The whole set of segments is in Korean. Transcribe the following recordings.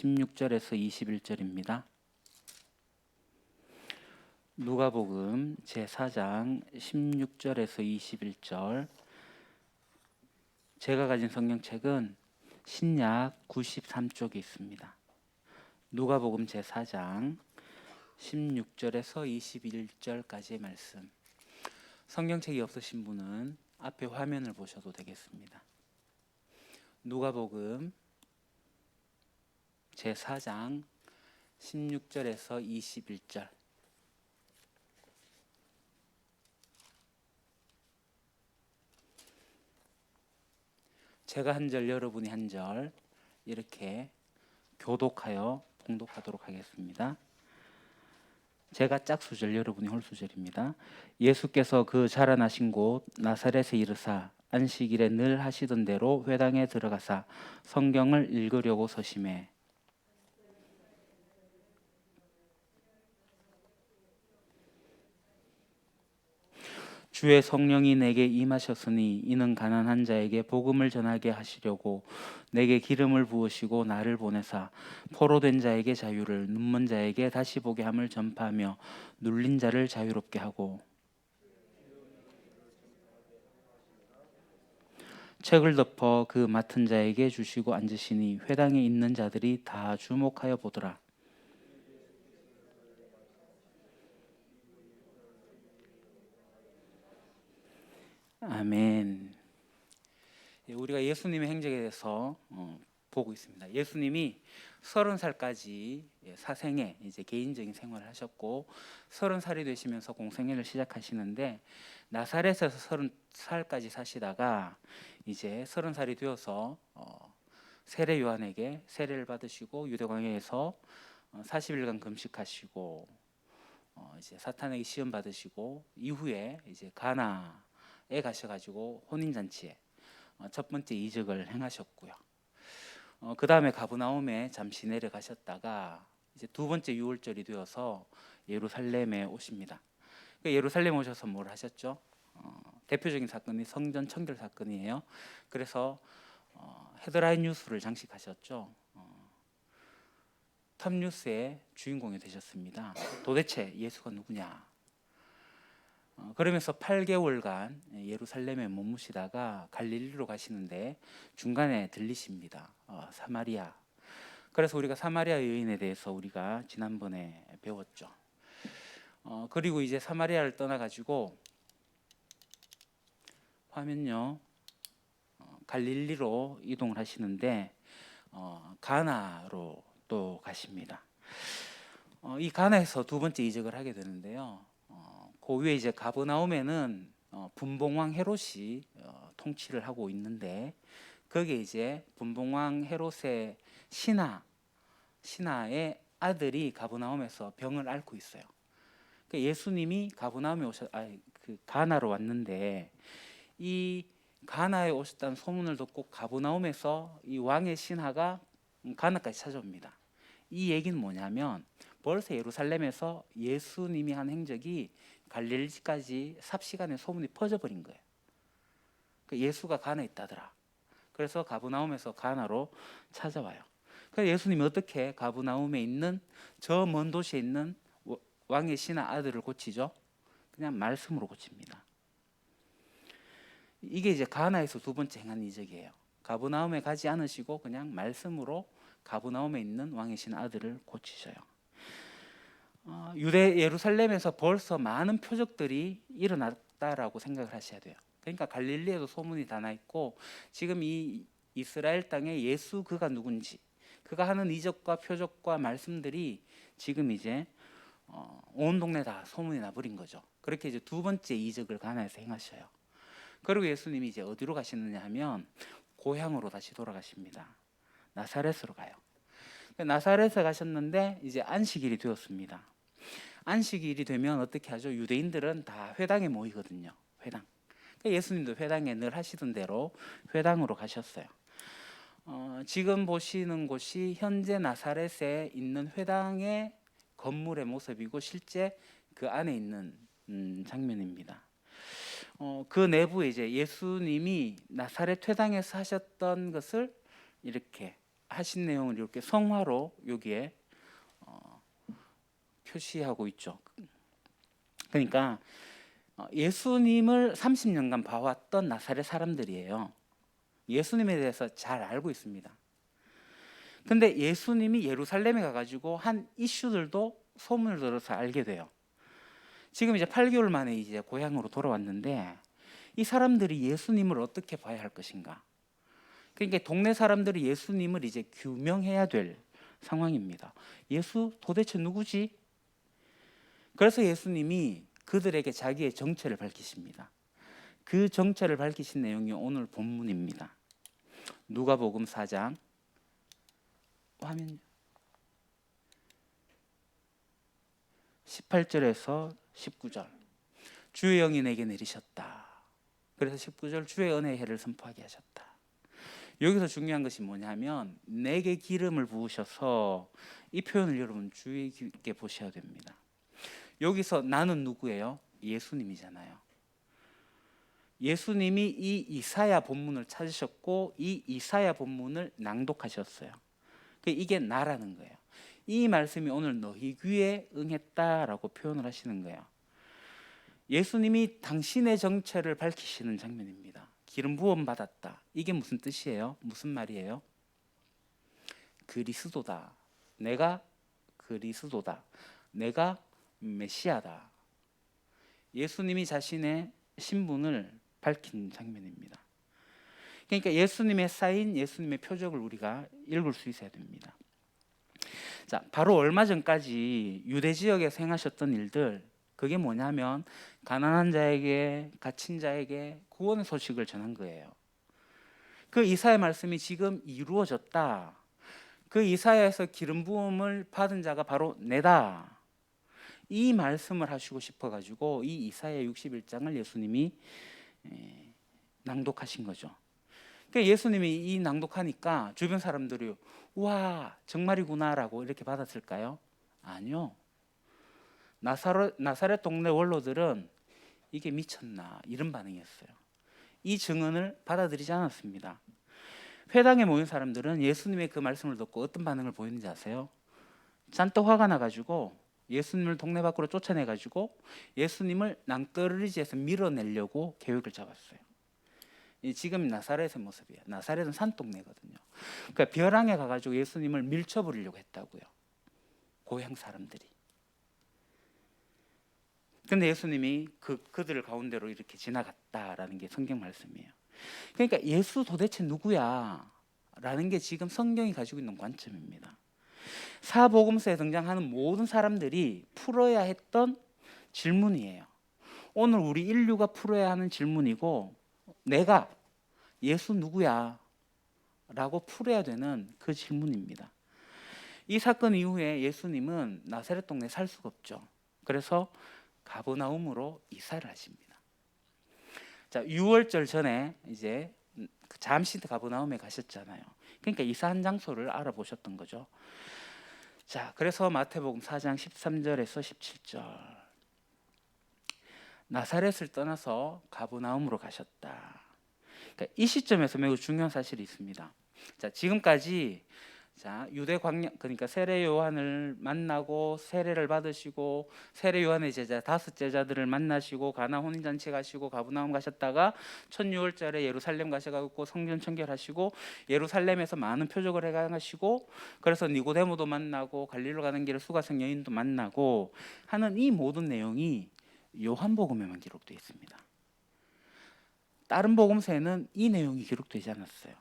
16절에서 21절입니다. 누가복음 제4장 16절에서 21절. 제가 가진 성경책은 신약 93쪽에 있습니다. 누가복음 제4장 16절에서 21절까지의 말씀. 성경책이 없으신 분은 앞에 화면을 보셔도 되겠습니다. 누가복음 제4장 16절에서 21절. 제가 한 절, 여러분이 한 절, 이렇게 교독하여 봉독하도록 하겠습니다. 제가 짝수절, 여러분이 홀수절입니다. 예수께서 그 자라나신 곳 나사렛에 이르사 안식일에 늘 하시던 대로 회당에 들어가사 성경을 읽으려고 서심해 주의 성령이 내게 임하셨으니 이는 가난한 자에게 복음을 전하게 하시려고 내게 기름을 부으시고 나를 보내사 포로된 자에게 자유를, 눈먼 자에게 다시 보게 함을 전파하며 눌린 자를 자유롭게 하고 책을 덮어 그 맡은 자에게 주시고 앉으시니 회당에 있는 자들이 다 주목하여 보더라. 아멘. 우리가 예수님의 행적에 대해서 보고 있습니다. 예수님이 30살까지 사생애 이제 개인적인 생활을 하셨고 30살이 되시면서 공생애를 시작하시는데 나사렛에서 30살까지 사시다가 이제 30살이 되어서 세례 요한에게 세례를 받으시고 유대광야에서 40일간 금식하시고 이제 사탄에게 시험 받으시고 이후에 이제 가나에 가셔가지고 혼인 잔치에 첫 번째 이적을 행하셨고요. 그 다음에 가브나움에 잠시 내려가셨다가 이제 두 번째 유월절이 되어서 예루살렘에 오십니다. 예루살렘 오셔서 뭘 하셨죠? 대표적인 사건이 성전 청결 사건이에요. 그래서 헤드라인 뉴스를 장식하셨죠. 톱 뉴스의 주인공이 되셨습니다. 도대체 예수가 누구냐? 그러면서 8개월간 예루살렘에 머무시다가 갈릴리로 가시는데 중간에 들리십니다. 사마리아. 그래서 우리가 사마리아 여인에 대해서 우리가 지난번에 배웠죠. 그리고 이제 사마리아를 떠나가지고 화면요. 갈릴리로 이동을 하시는데 가나로 또 가십니다. 이 가나에서 두 번째 이적을 하게 되는데요. 그 위에 이제 가브나움에는 분봉왕 헤롯이 통치를 하고 있는데 거기에 이제 분봉왕 헤롯의 신하의 아들이 가브나움에서 병을 앓고 있어요. 그러니까 예수님이 가브나움에 그 가나로 왔는데 이 가나에 오셨다는 소문을 듣고 가브나움에서 이 왕의 신하가 가나까지 찾아옵니다. 이 얘기는 뭐냐면 벌써 예루살렘에서 예수님이 한 행적이 갈릴리까지 삽시간에 소문이 퍼져버린 거예요. 예수가 가나에 있다더라. 그래서 가브나움에서 가나로 찾아와요. 그래서 예수님이 어떻게 가브나움에 있는 저 먼 도시에 있는 왕의 신하 아들을 고치죠? 그냥 말씀으로 고칩니다. 이게 이제 가나에서 두 번째 행한 이적이에요. 가브나움에 가지 않으시고 그냥 말씀으로 가브나움에 있는 왕의 신하 아들을 고치셔요. 유대 예루살렘에서 벌써 많은 표적들이 일어났다라고 생각을 하셔야 돼요. 그러니까 갈릴리에도 소문이 다 나 있고 지금 이 이스라엘 땅에 예수 그가 누군지 그가 하는 이적과 표적과 말씀들이 지금 이제 온 동네 다 소문이 나버린 거죠. 그렇게 이제 두 번째 이적을 가나에서 행하셔요. 그리고 예수님이 이제 어디로 가시느냐 하면 고향으로 다시 돌아가십니다. 나사렛으로 가요. 나사렛에 가셨는데 이제 안식일이 되었습니다. 안식일이 되면 어떻게 하죠? 유대인들은 다 회당에 모이거든요. 회당. 예수님도 회당에 늘 하시던 대로 회당으로 가셨어요. 지금 보시는 곳이 현재 나사렛에 있는 회당의 건물의 모습이고 실제 그 안에 있는 장면입니다. 그 내부에 이제 예수님이 나사렛 회당에서 하셨던 것을 이렇게 하신 내용을 이렇게 성화로 여기에 표시하고 있죠. 그러니까 예수님을 30년간 봐왔던 나사렛 사람들이에요. 예수님에 대해서 잘 알고 있습니다. 근데 예수님이 예루살렘에 가가지고 한 이슈들도 소문을 들어서 알게 돼요. 지금 이제 8개월 만에 이제 고향으로 돌아왔는데 이 사람들이 예수님을 어떻게 봐야 할 것인가? 그러니까 동네 사람들이 예수님을 이제 규명해야 될 상황입니다. 예수 도대체 누구지? 그래서 예수님이 그들에게 자기의 정체를 밝히십니다. 그 정체를 밝히신 내용이 오늘 본문입니다. 누가복음 4장 화면 18절에서 19절. 주의 영이 내게 내리셨다. 그래서 19절 주의 은혜의 해를 선포하게 하셨다. 여기서 중요한 것이 뭐냐면 내게 기름을 부으셔서, 이 표현을 여러분 주의 깊게 보셔야 됩니다. 여기서 나는 누구예요? 예수님이잖아요. 예수님이 이 이사야 본문을 찾으셨고 이 이사야 본문을 낭독하셨어요. 이게 나라는 거예요. 이 말씀이 오늘 너희 귀에 응했다라고 표현을 하시는 거예요. 예수님이 당신의 정체를 밝히시는 장면입니다. 기름 부음 받았다. 이게 무슨 뜻이에요? 무슨 말이에요? 그리스도다. 내가 그리스도다. 내가 메시아다. 예수님이 자신의 신분을 밝힌 장면입니다. 그러니까 예수님의 사인, 예수님의 표적을 우리가 읽을 수 있어야 됩니다. 자, 바로 얼마 전까지 유대 지역에서 행하셨던 일들, 그게 뭐냐면 가난한 자에게, 갇힌 자에게 구원의 소식을 전한 거예요. 그 이사야 말씀이 지금 이루어졌다. 그 이사야에서 기름 부음을 받은 자가 바로 내다. 이 말씀을 하시고 싶어가지고 이 이사야 61장을 예수님이 낭독하신 거죠. 그러니까 예수님이 이 낭독하니까 주변 사람들이 와 정말이구나라고 이렇게 받았을까요? 아니요. 나사렛 동네 원로들은 이게 미쳤나 이런 반응이었어요. 이 증언을 받아들이지 않았습니다. 회당에 모인 사람들은 예수님의 그 말씀을 듣고 어떤 반응을 보였는지 아세요? 잔뜩 화가 나가지고 예수님을 동네 밖으로 쫓아내가지고 예수님을 낭떠러지에서 밀어내려고 계획을 잡았어요. 지금 나사렛의 모습이에요. 나사렛은 산동네거든요. 그러니까 벼랑에 가가지고 예수님을 밀쳐버리려고 했다고요. 고향 사람들이. 근데 예수님이 그들 가운데로 이렇게 지나갔다라는 게 성경 말씀이에요. 그러니까 예수 도대체 누구야? 라는 게 지금 성경이 가지고 있는 관점입니다. 사복음서에 등장하는 모든 사람들이 풀어야 했던 질문이에요. 오늘 우리 인류가 풀어야 하는 질문이고, 내가 예수 누구야? 라고 풀어야 되는 그 질문입니다. 이 사건 이후에 예수님은 나사렛 동네에 살 수가 없죠. 그래서 가버나움으로 이사를 하십니다. 자, 6월절 전에 이제 잠시 가버나움에 가셨잖아요. 그러니까 이사한 장소를 알아보셨던 거죠. 자, 그래서 마태복음 4장 13절에서 17절. 나사렛을 떠나서 가버나움으로 가셨다. 그러니까 이 시점에서 매우 중요한 사실이 있습니다. 자, 지금까지 유대 광야, 그러니까 세례 요한을 만나고 세례를 받으시고 세례 요한의 제자 5제자들을 만나시고 가나 혼인 잔치 가시고 가버나움 가셨다가 첫 6월절에 예루살렘 가셔가지고 성전 청결하시고 예루살렘에서 많은 표적을 행하시고 그래서 니고데모도 만나고 갈릴리로 가는 길에 수가성 여인도 만나고 하는 이 모든 내용이 요한복음에만 기록되어 있습니다. 다른 복음서에는 이 내용이 기록되지 않았어요.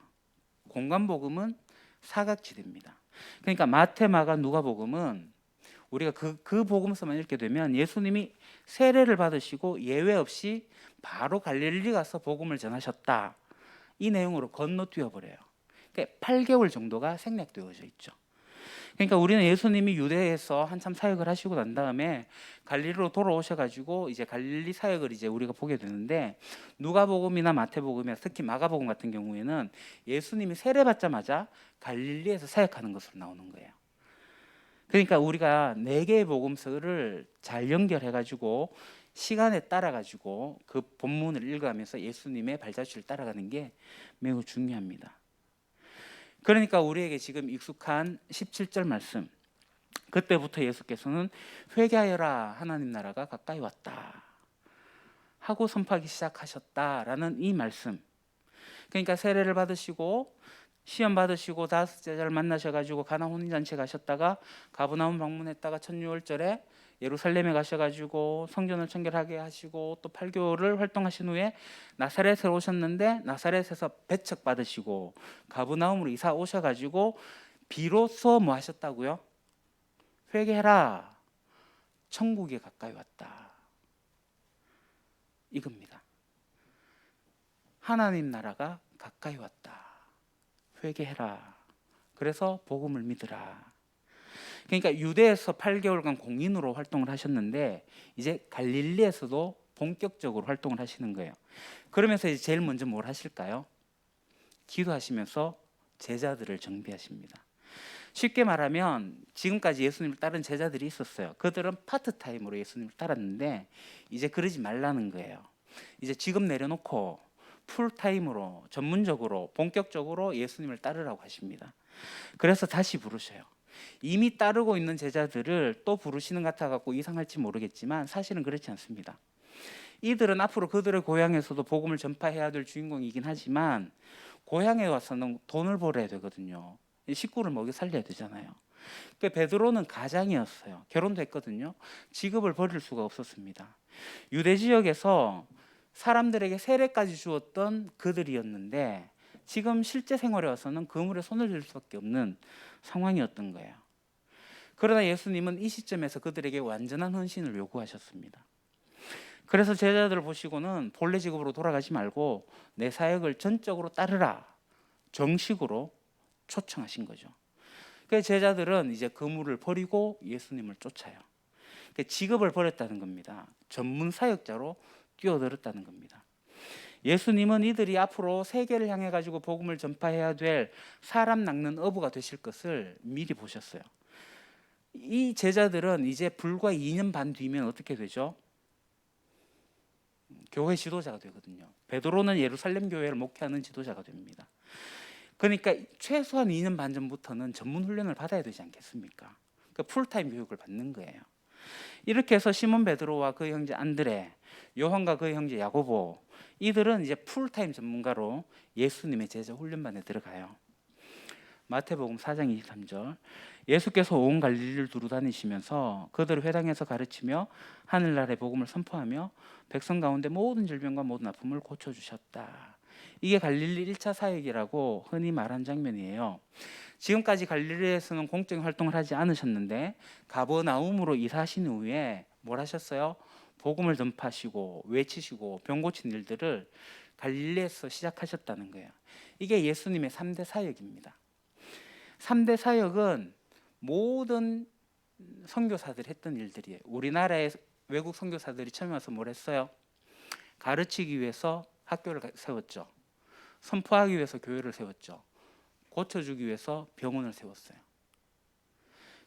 공관복음은 사각지대입니다. 그러니까 마태, 마가, 누가복음은 우리가 그 복음서만 읽게 되면 예수님이 세례를 받으시고 예외 없이 바로 갈릴리 가서 복음을 전하셨다. 이 내용으로 건너뛰어 버려요. 그러니까 8개월 정도가 생략되어져 있죠. 그러니까 우리는 예수님이 유대에서 한참 사역을 하시고 난 다음에 갈릴리로 돌아오셔가지고 이제 갈릴리 사역을 이제 우리가 보게 되는데 누가복음이나 마태복음이나 특히 마가복음 같은 경우에는 예수님이 세례 받자마자 갈릴리에서 사역하는 것으로 나오는 거예요. 그러니까 우리가 4개의 복음서를 잘 연결해가지고 시간에 따라가지고 그 본문을 읽어가면서 예수님의 발자취를 따라가는 게 매우 중요합니다. 그러니까 우리에게 지금 익숙한 17절 말씀, 그때부터 예수께서는 회개하여라 하나님 나라가 가까이 왔다 하고 선포하기 시작하셨다라는 이 말씀. 그러니까 세례를 받으시고 시험 받으시고 다섯 제자를 만나셔가지고 가나 혼인잔치 가셨다가 가버나움 방문했다가 천유월절에 예루살렘에 가셔가지고 성전을 청결하게 하시고 또 8개월을 활동하신 후에 나사렛에 오셨는데 나사렛에서 배척 받으시고 가버나움으로 이사 오셔가지고 비로소 뭐 하셨다고요? 회개해라, 천국에 가까이 왔다, 이겁니다. 하나님 나라가 가까이 왔다, 회개해라, 그래서 복음을 믿으라. 그러니까 유대에서 8개월간 공인으로 활동을 하셨는데 이제 갈릴리에서도 본격적으로 활동을 하시는 거예요. 그러면서 이제 제일 먼저 뭘 하실까요? 기도하시면서 제자들을 정비하십니다. 쉽게 말하면 지금까지 예수님을 따른 제자들이 있었어요. 그들은 파트타임으로 예수님을 따랐는데 이제 그러지 말라는 거예요. 이제 직업 내려놓고 풀타임으로 전문적으로 본격적으로 예수님을 따르라고 하십니다. 그래서 다시 부르셔요. 이미 따르고 있는 제자들을 또 부르시는 것 같아갖고 이상할지 모르겠지만 사실은 그렇지 않습니다. 이들은 앞으로 그들의 고향에서도 복음을 전파해야 될 주인공이긴 하지만 고향에 와서는 돈을 벌어야 되거든요. 식구를 먹여 살려야 되잖아요. 베드로는 가장이었어요. 결혼도 했거든요. 직업을 버릴 수가 없었습니다. 유대 지역에서 사람들에게 세례까지 주었던 그들이었는데 지금 실제 생활에 와서는 그물에 손을 댈 수밖에 없는 상황이었던 거예요. 그러나 예수님은 이 시점에서 그들에게 완전한 헌신을 요구하셨습니다. 그래서 제자들을 보시고는 본래 직업으로 돌아가지 말고 내 사역을 전적으로 따르라, 정식으로 초청하신 거죠. 그래서 제자들은 이제 그물을 버리고 예수님을 쫓아요. 직업을 버렸다는 겁니다. 전문 사역자로 뛰어들었다는 겁니다. 예수님은 이들이 앞으로 세계를 향해 가지고 복음을 전파해야 될 사람 낚는 어부가 되실 것을 미리 보셨어요. 이 제자들은 이제 불과 2년 반 뒤면 어떻게 되죠? 교회 지도자가 되거든요. 베드로는 예루살렘 교회를 목회하는 지도자가 됩니다. 그러니까 최소한 2년 반 전부터는 전문 훈련을 받아야 되지 않겠습니까? 그러니까 풀타임 교육을 받는 거예요. 이렇게 해서 시몬 베드로와 그 형제 안드레, 요한과 그 형제 야고보, 이들은 이제 풀타임 전문가로 예수님의 제자 훈련반에 들어가요. 마태복음 4장 23절, 예수께서 온 갈릴리를 두루 다니시면서 그들을 회당에서 가르치며 하늘나라의 복음을 선포하며 백성 가운데 모든 질병과 모든 아픔을 고쳐주셨다. 이게 갈릴리 1차 사역이라고 흔히 말한 장면이에요. 지금까지 갈릴리에서는 공적인 활동을 하지 않으셨는데 가버나움으로 이사하신 후에 뭘 하셨어요? 복음을 전파하시고 외치시고 병 고친 일들을 갈릴리에서 시작하셨다는 거예요. 이게 예수님의 3대 사역입니다. 3대 사역은 모든 선교사들이 했던 일들이에요. 우리나라의 외국 선교사들이 처음에 와서 뭘 했어요? 가르치기 위해서 학교를 세웠죠. 선포하기 위해서 교회를 세웠죠. 고쳐주기 위해서 병원을 세웠어요.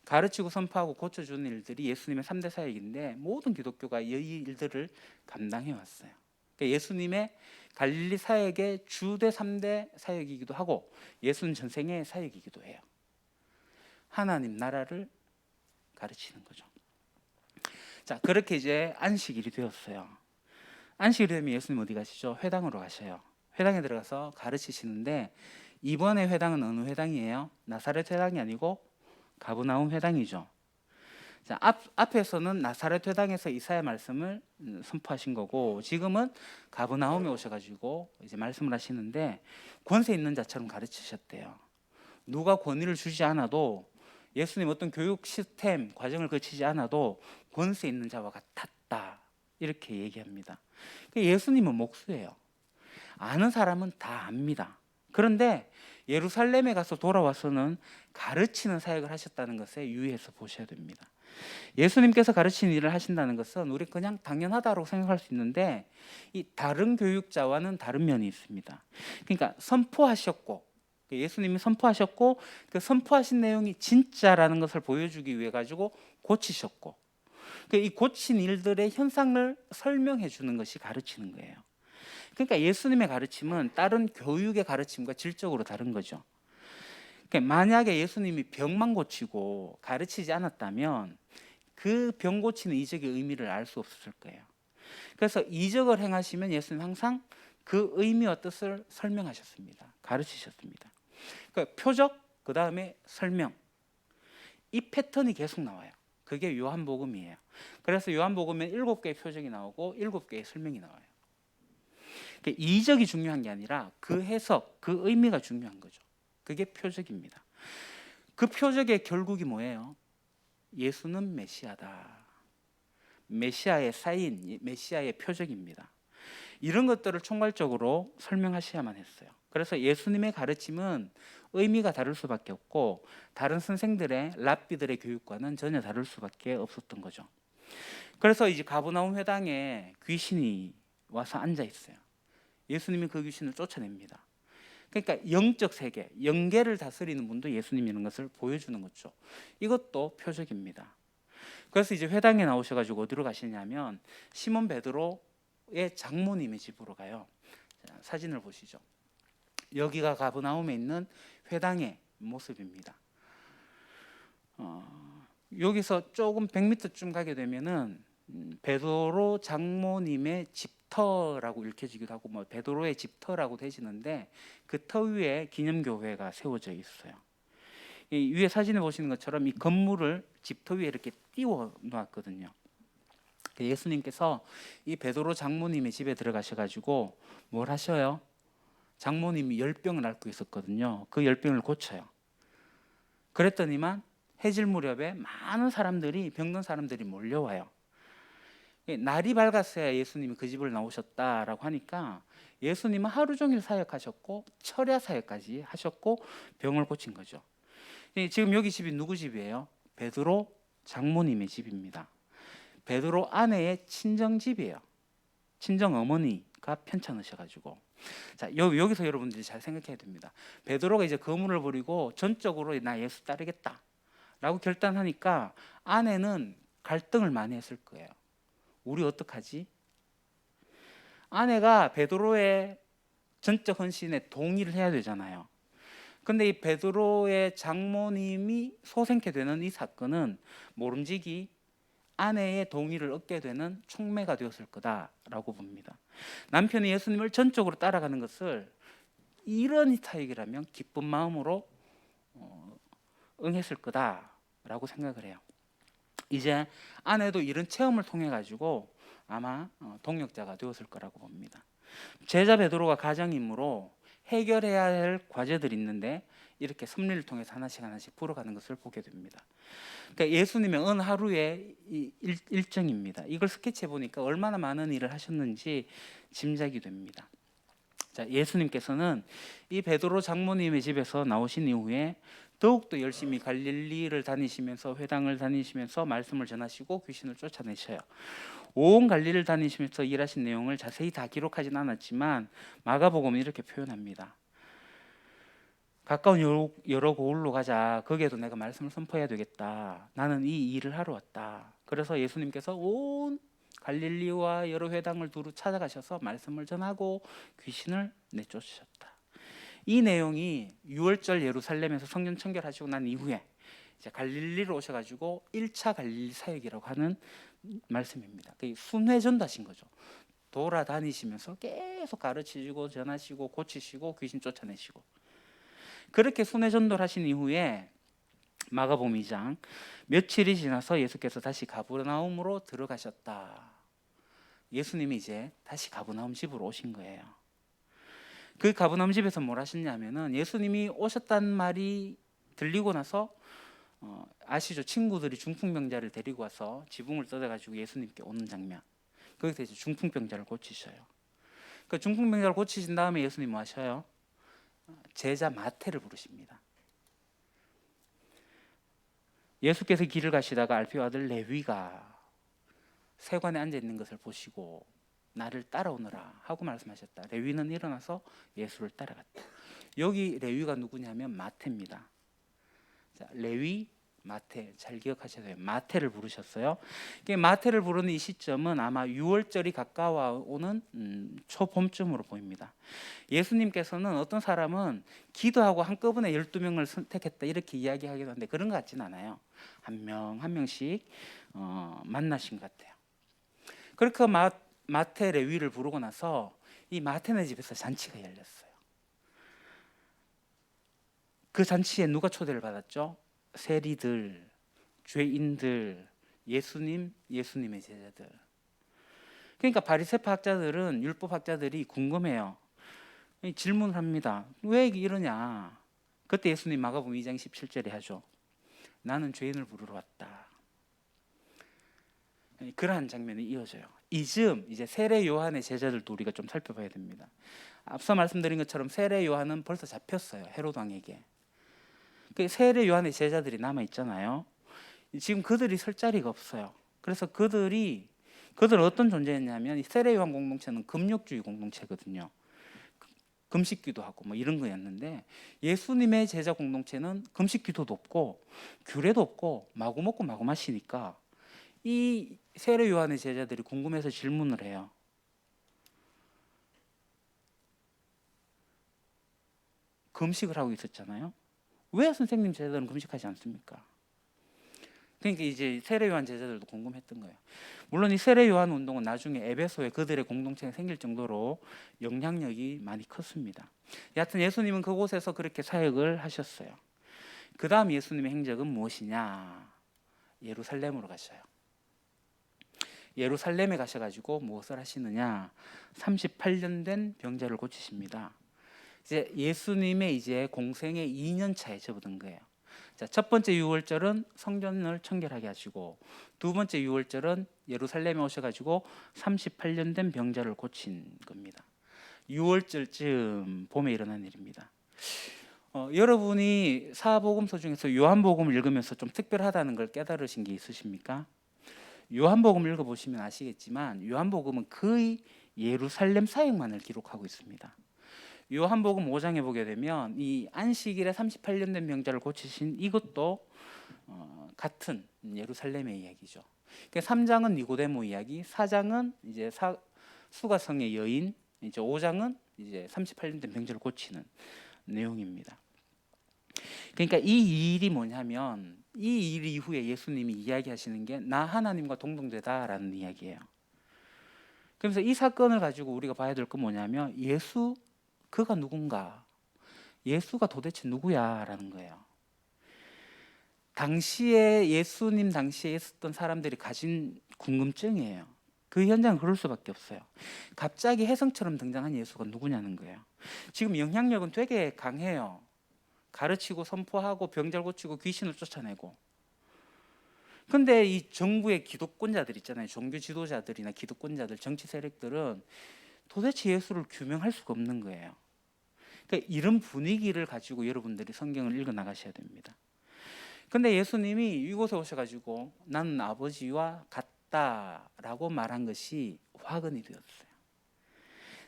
가르치고 선포하고 고쳐주는 일들이 예수님의 3대 사역인데 모든 기독교가 이 일들을 감당해 왔어요. 그러니까 예수님의 갈릴리 사역의 주대 3대 사역이기도 하고 예수님 전생의 사역이기도 해요. 하나님 나라를 가르치는 거죠. 자, 그렇게 이제 안식일이 되었어요. 안식일이 되면 예수님 어디 가시죠? 회당으로 가셔요. 회당에 들어가서 가르치시는데 이번에 회당은 어느 회당이에요? 나사렛 회당이 아니고 가버나움 회당이죠. 자, 앞에서는 나사렛 회당에서 이사야 말씀을 선포하신 거고 지금은 가버나움에 오셔가지고 이제 말씀을 하시는데 권세 있는 자처럼 가르치셨대요. 누가 권위를 주지 않아도 예수님 어떤 교육 시스템 과정을 거치지 않아도 권세 있는 자와 같았다 이렇게 얘기합니다. 예수님은 목수예요. 아는 사람은 다 압니다. 그런데 예루살렘에 가서 돌아와서는 가르치는 사역을 하셨다는 것에 유의해서 보셔야 됩니다. 예수님께서 가르치는 일을 하신다는 것은 우리 그냥 당연하다고 생각할 수 있는데 이 다른 교육자와는 다른 면이 있습니다. 그러니까 선포하셨고 예수님이 선포하셨고 그 선포하신 내용이 진짜라는 것을 보여주기 위해 가지고 고치셨고 이 고친 일들의 현상을 설명해 주는 것이 가르치는 거예요. 그러니까 예수님의 가르침은 다른 교육의 가르침과 질적으로 다른 거죠. 그러니까 만약에 예수님이 병만 고치고 가르치지 않았다면 그 병 고치는 이적의 의미를 알 수 없었을 거예요. 그래서 이적을 행하시면 예수님 항상 그 의미와 뜻을 설명하셨습니다. 가르치셨습니다. 그러니까 표적, 그 다음에 설명, 이 패턴이 계속 나와요. 그게 요한복음이에요. 그래서 요한복음에 7개의 표적이 나오고 7개의 설명이 나와요. 그러니까 이적이 중요한 게 아니라 그 해석, 그 의미가 중요한 거죠. 그게 표적입니다. 그 표적의 결국이 뭐예요? 예수는 메시아다. 메시아의 사인, 메시아의 표적입니다. 이런 것들을 총괄적으로 설명하셔야만 했어요. 그래서 예수님의 가르침은 의미가 다를 수밖에 없고 다른 선생들의 랍비들의 교육과는 전혀 다를 수밖에 없었던 거죠. 그래서 이제 가버나움 회당에 귀신이 와서 앉아 있어요. 예수님이 그 귀신을 쫓아냅니다. 그러니까 영적 세계, 영계를 다스리는 분도 예수님이라는 것을 보여주는 거죠. 이것도 표적입니다. 그래서 이제 회당에 나오셔가지고 어디로 가시냐면 시몬 베드로의 장모님의 집으로 가요. 자, 사진을 보시죠. 여기가 가버나움에 있는 회당의 모습입니다. 여기서 조금 100m쯤 가게 되면은 베드로 장모님의 집터라고 읽혀지기도 하고 뭐 베드로의 집터라고 되시는데 그 터 위에 기념교회가 세워져 있어요. 이 위에 사진에 보시는 것처럼 이 건물을 집터 위에 이렇게 띄워 놓았거든요. 예수님께서 이 베드로 장모님의 집에 들어가셔가지고 뭘 하셔요? 장모님이 열병을 앓고 있었거든요. 그 열병을 고쳐요. 그랬더니만 해질 무렵에 많은 사람들이, 병든 사람들이 몰려와요. 날이 밝았어야 예수님이 그 집을 나오셨다라고 하니까 예수님은 하루 종일 사역하셨고 철야 사역까지 하셨고 병을 고친 거죠. 지금 여기 집이 누구 집이에요? 베드로 장모님의 집입니다. 베드로 아내의 친정 집이에요. 친정 어머니가 편찮으셔가지고. 자, 여기서 여러분들이 잘 생각해야 됩니다. 베드로가 이제 거문을 버리고 전적으로 나 예수 따르겠다라고 결단하니까 아내는 갈등을 많이 했을 거예요. 우리 어떡하지? 아내가 베드로의 전적 헌신에 동의를 해야 되잖아요. 근데 이 베드로의 장모님이 소생케 되는 이 사건은 모름지기 아내의 동의를 얻게 되는 촉매가 되었을 거다라고 봅니다. 남편이 예수님을 전적으로 따라가는 것을 이런 타입이라면 기쁜 마음으로 응했을 거다라고 생각을 해요. 이제 아내도 이런 체험을 통해 가지고 아마 동역자가 되었을 거라고 봅니다. 제자 베드로가 가장이므로 해결해야 할 과제들이 있는데 이렇게 섭리를 통해서 하나씩 하나씩 풀어가는 것을 보게 됩니다. 그러니까 예수님의 어느 하루의 일정입니다. 이걸 스케치해 보니까 얼마나 많은 일을 하셨는지 짐작이 됩니다. 자, 예수님께서는 이 베드로 장모님의 집에서 나오신 이후에 더욱더 열심히 갈릴리를 다니시면서 회당을 다니시면서 말씀을 전하시고 귀신을 쫓아내셔요. 온 갈릴리를 다니시면서 일하신 내용을 자세히 다 기록하진 않았지만 마가복음은 이렇게 표현합니다. 가까운 여러 고을로 가자. 거기에도 내가 말씀을 선포해야 되겠다. 나는 이 일을 하러 왔다. 그래서 예수님께서 온 갈릴리와 여러 회당을 두루 찾아가셔서 말씀을 전하고 귀신을 내쫓으셨다. 이 내용이 6월절 예루살렘에서 성전 청결하시고 난 이후에 이제 갈릴리로 오셔가지고 1차 갈릴리 사역이라고 하는 말씀입니다. 순회전도 하신 거죠. 돌아다니시면서 계속 가르치시고 전하시고 고치시고 귀신 쫓아내시고 그렇게 순회전도를 하신 이후에 마가복음 2장 며칠이 지나서 예수께서 다시 가버나움으로 들어가셨다. 예수님이 이제 다시 가버나움 집으로 오신 거예요. 그 가버나움 집에서 뭘 하셨냐면은 예수님이 오셨단 말이 들리고 나서 아시죠? 친구들이 중풍병자를 데리고 와서 지붕을 뜯어가지고 예수님께 오는 장면. 거기서 이제 중풍병자를 고치셔요. 그 중풍병자를 고치신 다음에 예수님 뭐 하셔요? 제자 마태를 부르십니다. 예수께서 길을 가시다가 알피오 아들 레위가 세관에 앉아 있는 것을 보시고 나를 따라오너라 하고 말씀하셨다. 레위는 일어나서 예수를 따라갔다. 여기 레위가 누구냐면 마태입니다. 자, 레위, 마태 잘 기억하셔야 돼요. 마태를 부르셨어요. 마태를 부르는 이 시점은 아마 6월절이 가까워오는 초봄쯤으로 보입니다. 예수님께서는 어떤 사람은 기도하고 한꺼번에 12명을 선택했다 이렇게 이야기하기도 하는데 그런 것 같지는 않아요. 한 명 한 명씩 만나신 것 같아요. 그렇게 마태 레위를 부르고 나서 이 마태네 집에서 잔치가 열렸어요. 그 잔치에 누가 초대를 받았죠? 세리들, 죄인들, 예수님의 제자들. 그러니까 바리새파 학자들은 율법 학자들이 궁금해요. 질문을 합니다. 왜 이러냐? 그때 예수님 마가복음 2장 17절에 하죠. 나는 죄인을 부르러 왔다. 그러한 장면이 이어져요. 이즈음 이제 세례 요한의 제자들도 우리가 좀 살펴봐야 됩니다. 앞서 말씀드린 것처럼 세례 요한은 벌써 잡혔어요. 헤롯 왕에게. 세례 요한의 제자들이 남아 있잖아요. 지금 그들이 설 자리가 없어요. 그래서 그들은 어떤 존재였냐면 세례 요한 공동체는 금욕주의 공동체거든요. 금식 기도하고 뭐 이런 거였는데 예수님의 제자 공동체는 금식 기도도 없고 규례도 없고 마구 먹고 마구 마시니까 이 세례 요한의 제자들이 궁금해서 질문을 해요. 금식을 하고 있었잖아요. 왜 선생님 제자들은 금식하지 않습니까? 그러니까 이제 세례 요한 제자들도 궁금했던 거예요. 물론 이 세례 요한 운동은 나중에 에베소에 그들의 공동체가 생길 정도로 영향력이 많이 컸습니다. 여하튼 예수님은 그곳에서 그렇게 사역을 하셨어요. 그 다음 예수님의 행적은 무엇이냐? 예루살렘으로 가셔요. 예루살렘에 가셔가지고 무엇을 하시느냐? 38년 된 병자를 고치십니다. 이제 예수님의 이제 공생의 2년 차에 접어든 거예요. 자, 첫 번째 유월절은 성전을 청결하게 하시고 두 번째 유월절은 예루살렘에 오셔가지고 38년 된 병자를 고친 겁니다. 6월절쯤 봄에 일어난 일입니다. 여러분이 사복음서 중에서 요한복음을 읽으면서 좀 특별하다는 걸 깨달으신 게 있으십니까? 요한복음 읽어보시면 아시겠지만 요한복음은 거의 예루살렘 사역만을 기록하고 있습니다. 요한복음 5장에 보게 되면 이 안식일에 38년 된 병자를 고치신 이것도 같은 예루살렘의 이야기죠. 3장은 니고데모 이야기, 4장은 이제 수가성의 여인, 이제 5장은 이제 38년 된 병자를 고치는 내용입니다. 그러니까 이 일이 뭐냐면 이 일 이후에 예수님이 이야기하시는 게 나 하나님과 동등되다라는 이야기예요. 그래서 이 사건을 가지고 우리가 봐야 될 건 뭐냐면 그가 누군가? 예수가 도대체 누구야라는 거예요. 예수님 당시에 있었던 사람들이 가진 궁금증이에요. 그 현장은 그럴 수밖에 없어요. 갑자기 혜성처럼 등장한 예수가 누구냐는 거예요. 지금 영향력은 되게 강해요. 가르치고 선포하고 병자를 고치고 귀신을 쫓아내고. 근데 이 정부의 기득권자들 있잖아요. 종교 지도자들이나 기득권자들, 정치 세력들은 도대체 예수를 규명할 수가 없는 거예요. 그러니까 이런 분위기를 가지고 여러분들이 성경을 읽어 나가셔야 됩니다. 근데 예수님이 이곳에 오셔가지고 나는 아버지와 같다라고 말한 것이 화근이 되었어요.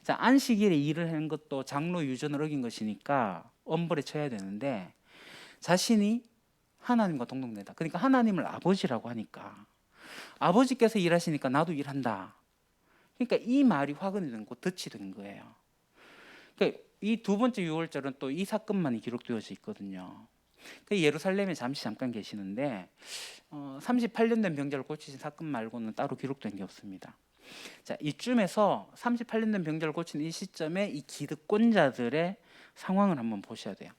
자, 안식일에 일을 하는 것도 장로 유전을 어긴 것이니까 엄벌에 쳐야 되는데 자신이 하나님과 동등되다. 그러니까 하나님을 아버지라고 하니까 아버지께서 일하시니까 나도 일한다. 그러니까 이 말이 화근이 된 거, 덫이 된 거예요. 그러니까 이 두 번째 유월절은 또 이 사건만이 기록되어져 있거든요. 예루살렘에 잠깐 계시는데 38년 된 병자를 고치신 사건 말고는 따로 기록된 게 없습니다. 자, 이쯤에서 38년 된 병자를 고치는 이 시점에 이 기득권자들의 상황을 한번 보셔야 돼요.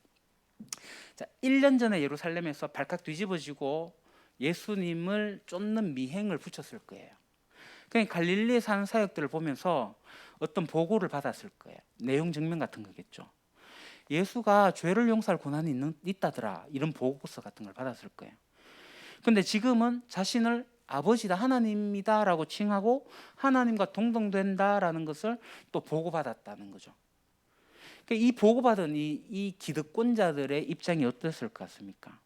자, 1년 전에 예루살렘에서 발칵 뒤집어지고 예수님을 쫓는 미행을 붙였을 거예요. 그러니까 갈릴리에 사는 사역들을 보면서 어떤 보고를 받았을 거예요. 내용 증명 같은 거겠죠. 예수가 죄를 용서할 권한이 있다더라. 이런 보고서 같은 걸 받았을 거예요. 근데 지금은 자신을 아버지다, 하나님이다라고 칭하고 하나님과 동등된다라는 것을 또 보고받았다는 거죠. 이 보고받은 이 기득권자들의 입장이 어땠을 것 같습니까?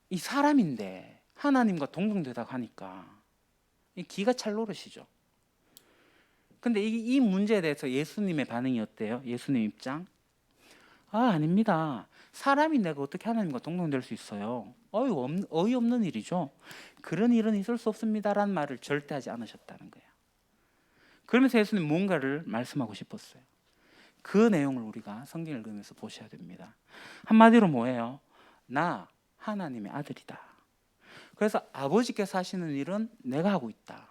이 사람인데 하나님과 동등되다고 하니까 기가 찰 노릇이죠. 근데 이 문제에 대해서 예수님의 반응이 어때요? 예수님 입장? 아닙니다. 사람이 내가 어떻게 하나님과 동등될 수 있어요? 어이없는 일이죠. 그런 일은 있을 수 없습니다라는 말을 절대 하지 않으셨다는 거예요. 그러면서 예수님 뭔가를 말씀하고 싶었어요. 그 내용을 우리가 성경을 읽으면서 보셔야 됩니다. 한마디로 뭐예요? 나 하나님의 아들이다. 그래서 아버지께서 하시는 일은 내가 하고 있다.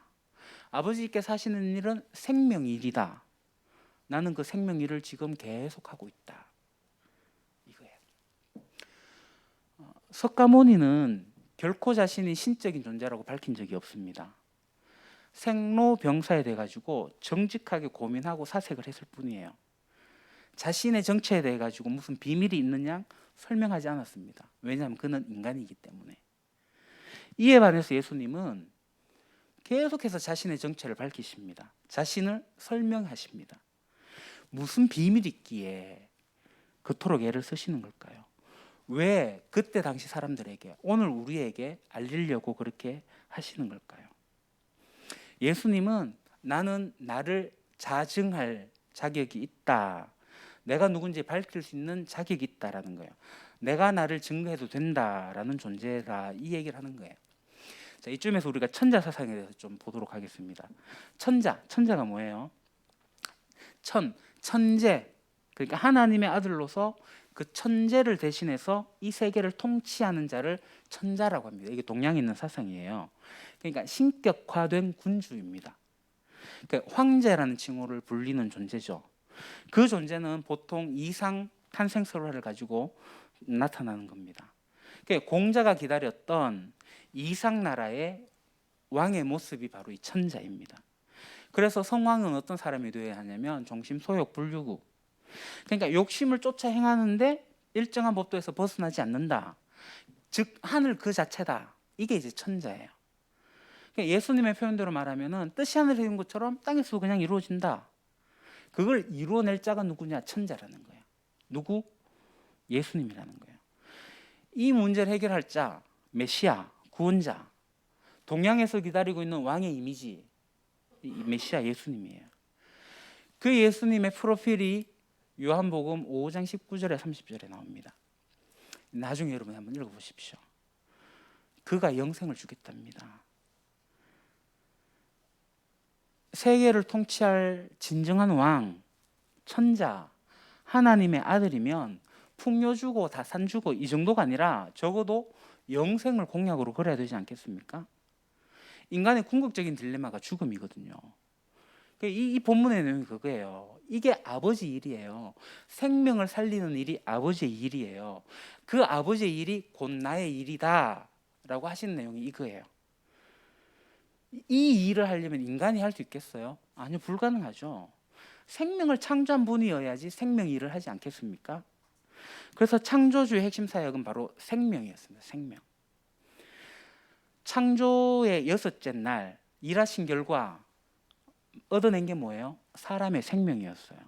아버지께서 하시는 일은 생명일이다. 나는 그 생명일을 지금 계속하고 있다. 이거예요. 석가모니는 결코 자신이 신적인 존재라고 밝힌 적이 없습니다. 생로병사에 대해 가지고 정직하게 고민하고 사색을 했을 뿐이에요. 자신의 정체에 대해 가지고 무슨 비밀이 있느냐 설명하지 않았습니다. 왜냐하면 그는 인간이기 때문에. 이에 반해서 예수님은 계속해서 자신의 정체를 밝히십니다. 자신을 설명하십니다. 무슨 비밀이 있기에 그토록 애를 쓰시는 걸까요? 왜 그때 당시 사람들에게, 오늘 우리에게 알리려고 그렇게 하시는 걸까요? 예수님은 나는 나를 자증할 자격이 있다. 내가 누군지 밝힐 수 있는 자격이 있다라는 거예요. 내가 나를 증거해도 된다라는 존재다, 이 얘기를 하는 거예요. 자, 이쯤에서 우리가 천자 사상에 대해서 좀 보도록 하겠습니다. 천자가 뭐예요? 천재, 그러니까 하나님의 아들로서 그 천재를 대신해서 이 세계를 통치하는 자를 천자라고 합니다. 이게 동양에 있는 사상이에요. 그러니까 신격화된 군주입니다. 그러니까 황제라는 칭호를 불리는 존재죠. 그 존재는 보통 이상 탄생설화를 가지고 나타나는 겁니다. 그러니까 공자가 기다렸던 이상 나라의 왕의 모습이 바로 이 천자입니다. 그래서 성왕은 어떤 사람이 되어야 하냐면 종심소욕 불유구, 그러니까 욕심을 쫓아 행하는데 일정한 법도에서 벗어나지 않는다. 즉 하늘 그 자체다. 이게 이제 천자예요. 그러니까 예수님의 표현대로 말하면은 뜻이 하늘에 있는 것처럼 땅에서 그냥 이루어진다. 그걸 이루어낼 자가 누구냐? 천자라는 거예요. 누구? 예수님이라는 거예요. 이 문제를 해결할 자, 메시아, 구원자, 동양에서 기다리고 있는 왕의 이미지, 이 메시아 예수님이에요. 그 예수님의 프로필이 요한복음 5장 19절에 30절에 나옵니다. 나중에 여러분 한번 읽어보십시오. 그가 영생을 주겠답니다. 세계를 통치할 진정한 왕, 천자, 하나님의 아들이면 풍요 주고 다산 주고 이 정도가 아니라 적어도 영생을 공약으로 걸어야 되지 않겠습니까? 인간의 궁극적인 딜레마가 죽음이거든요. 이 본문의 내용이 그거예요. 이게 아버지 일이에요. 생명을 살리는 일이 아버지의 일이에요. 그 아버지의 일이 곧 나의 일이다 라고 하시는 내용이 이거예요. 이 일을 하려면 인간이 할 수 있겠어요? 아니요, 불가능하죠. 생명을 창조한 분이어야지 생명 일을 하지 않겠습니까? 그래서 창조주의 핵심 사역은 바로 생명이었습니다. 생명. 창조의 6째 날 일하신 결과 얻어낸 게 뭐예요? 사람의 생명이었어요.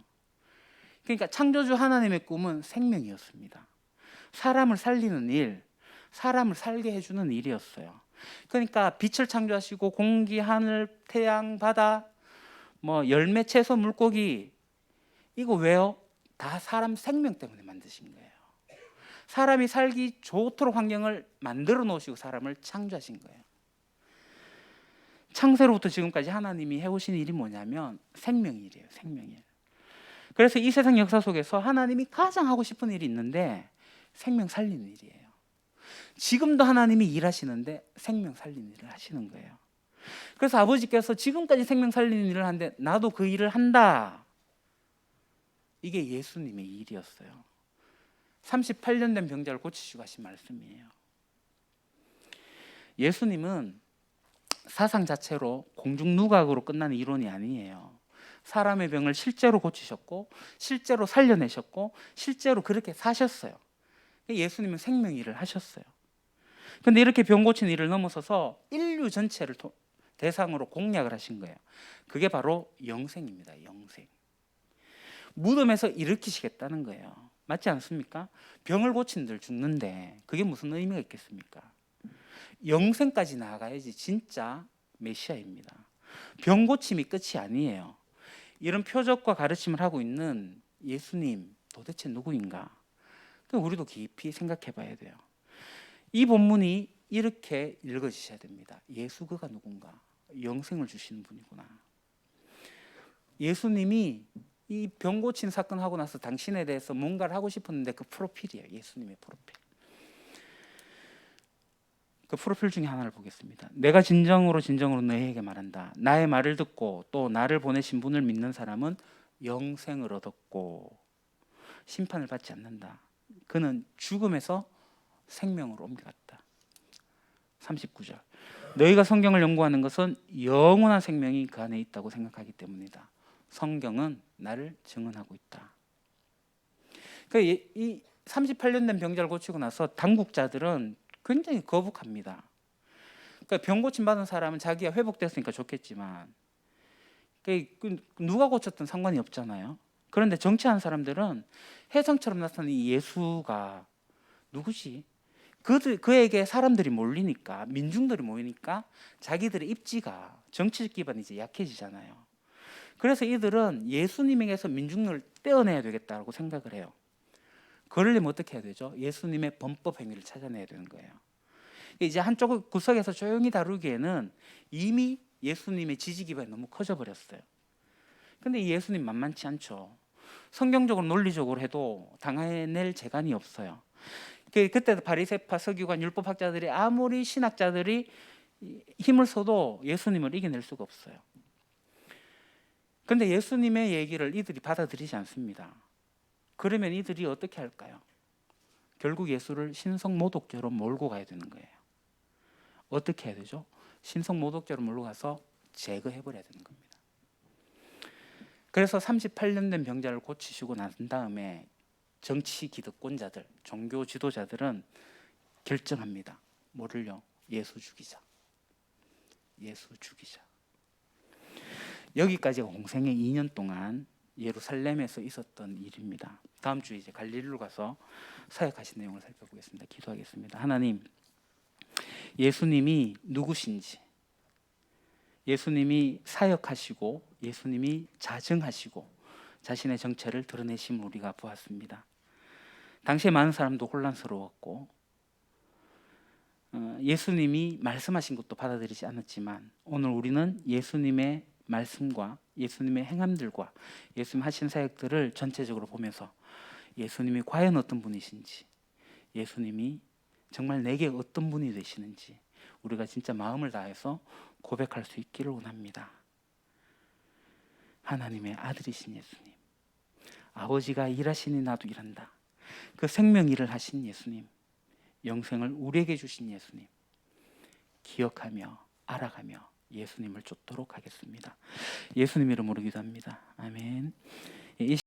그러니까 창조주 하나님의 꿈은 생명이었습니다. 사람을 살리는 일, 사람을 살게 해주는 일이었어요. 그러니까 빛을 창조하시고 공기, 하늘, 태양, 바다, 뭐 열매, 채소, 물고기, 이거 왜요? 다 사람 생명 때문에 만드신 거예요. 사람이 살기 좋도록 환경을 만들어 놓으시고 사람을 창조하신 거예요. 창세로부터 지금까지 하나님이 해오신 일이 뭐냐면 생명일이에요. 생명일. 그래서 이 세상 역사 속에서 하나님이 가장 하고 싶은 일이 있는데 생명 살리는 일이에요. 지금도 하나님이 일하시는데 생명 살리는 일을 하시는 거예요. 그래서 아버지께서 지금까지 생명 살리는 일을 하는데 나도 그 일을 한다. 이게 예수님의 일이었어요. 38년 된 병자를 고치시고 하신 말씀이에요. 예수님은 사상 자체로 공중누각으로 끝나는 이론이 아니에요. 사람의 병을 실제로 고치셨고 실제로 살려내셨고 실제로 그렇게 사셨어요. 예수님은 생명 일을 하셨어요. 근데 이렇게 병 고친 일을 넘어서서 인류 전체를 대상으로 공약을 하신 거예요. 그게 바로 영생입니다. 영생. 무덤에서 일으키시겠다는 거예요. 맞지 않습니까? 병을 고친들 죽는데 그게 무슨 의미가 있겠습니까? 영생까지 나아가야지 진짜 메시아입니다. 병 고침이 끝이 아니에요. 이런 표적과 가르침을 하고 있는 예수님 도대체 누구인가? 우리도 깊이 생각해 봐야 돼요. 이 본문이 이렇게 읽어지셔야 됩니다. 예수 그가 누군가? 영생을 주시는 분이구나. 예수님이 이 병 고친 사건 하고 나서 당신에 대해서 뭔가를 하고 싶었는데 그 프로필이에요. 예수님의 프로필. 그 프로필 중에 하나를 보겠습니다. 내가 진정으로 너희에게 말한다. 나의 말을 듣고 또 나를 보내신 분을 믿는 사람은 영생을 얻었고 심판을 받지 않는다. 그는 죽음에서 생명으로 옮겨갔다. 39절. 너희가 성경을 연구하는 것은 영원한 생명이 그 안에 있다고 생각하기 때문이다. 성경은 나를 증언하고 있다. 이 38년 된 병자를 고치고 나서 당국자들은 굉장히 거북합니다. 그러니까 병 고침 받은 사람은 자기가 회복됐으니까 좋겠지만 누가 고쳤든 상관이 없잖아요. 그런데 정치하는 사람들은 혜성처럼 나타나는 이 예수가 누구지? 그에게 사람들이 몰리니까, 민중들이 모이니까 자기들의 입지가 정치적 기반이 이제 약해지잖아요. 그래서 이들은 예수님에게서 민중을 떼어내야 되겠다고 생각을 해요. 그러려면 어떻게 해야 되죠? 예수님의 범법 행위를 찾아내야 되는 거예요. 이제 한쪽 구석에서 조용히 다루기에는 이미 예수님의 지지 기반이 너무 커져 버렸어요. 근데 이 예수님 만만치 않죠. 성경적으로 논리적으로 해도 당해낼 재간이 없어요. 그때도 바리새파, 서기관, 율법학자들이 아무리 신학자들이 힘을 써도 예수님을 이겨낼 수가 없어요. 그런데 예수님의 얘기를 이들이 받아들이지 않습니다. 그러면 이들이 어떻게 할까요? 결국 예수를 신성모독죄로 몰고 가야 되는 거예요. 어떻게 해야 되죠? 신성모독죄로 몰고 가서 제거해버려야 되는 겁니다. 그래서 38년 된 병자를 고치시고 난 다음에 정치 기득권자들, 종교 지도자들은 결정합니다. 뭐를요? 예수 죽이자. 예수 죽이자. 여기까지가 공생의 2년 동안 예루살렘에서 있었던 일입니다. 다음 주에 이제 갈릴리로 가서 사역하신 내용을 살펴보겠습니다. 기도하겠습니다. 하나님, 예수님이 누구신지, 예수님이 사역하시고 예수님이 자증하시고 자신의 정체를 드러내심을 우리가 보았습니다. 당시에 많은 사람도 혼란스러웠고 예수님이 말씀하신 것도 받아들이지 않았지만 오늘 우리는 예수님의 말씀과 예수님의 행함들과 예수님 하신 사역들을 전체적으로 보면서 예수님이 과연 어떤 분이신지, 예수님이 정말 내게 어떤 분이 되시는지 우리가 진짜 마음을 다해서 고백할 수 있기를 원합니다. 하나님의 아들이신 예수님, 아버지가 일하시니 나도 일한다. 그 생명 일을 하신 예수님, 영생을 우리에게 주신 예수님, 기억하며 알아가며 예수님을 쫓도록 하겠습니다. 예수님 이름으로 기도합니다. 아멘.